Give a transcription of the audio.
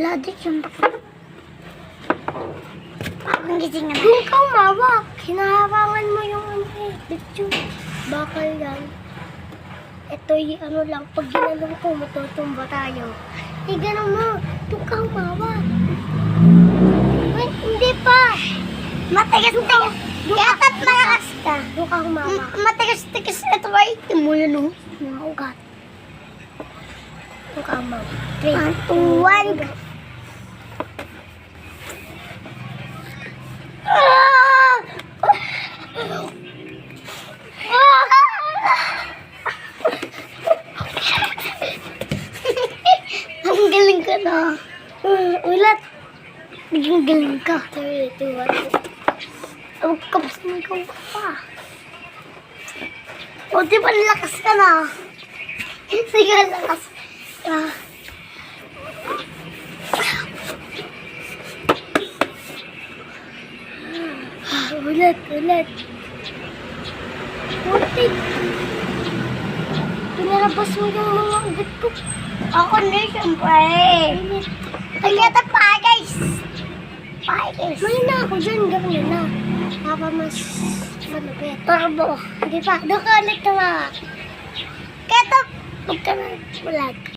Logic yung parang gising na. Doon ka umawak. Hinaharangan mo yung lechon. Bakal yan. Ito yung ano lang. Pag ginanong ko, matutumba tayo. Ganun mo. Doon ka umawak. Hindi pa. Matigas-tigas. Yata't malakas ka. Doon ka umawak. Matigas-tigas. Ito ba itim mo yun, oh? Mga ugat. Doon ka umawak. 3, 2, 1. Ang galing ka na. Ulat. Biging galing ka. 3, 2, 1. Huwag ka ikaw pa. O, di ba lakas ka na? Sige, lakas ka. Ulit. Putik. Pinalabas mo yung mga ugat ko. Ako na, siyempre. Kaya pa, guys. May na ako dyan. Gawin na. Para mas malupit. Turbo. Hindi pa. Doon ka ulit na. Kaya ito, huwag ka na bulag.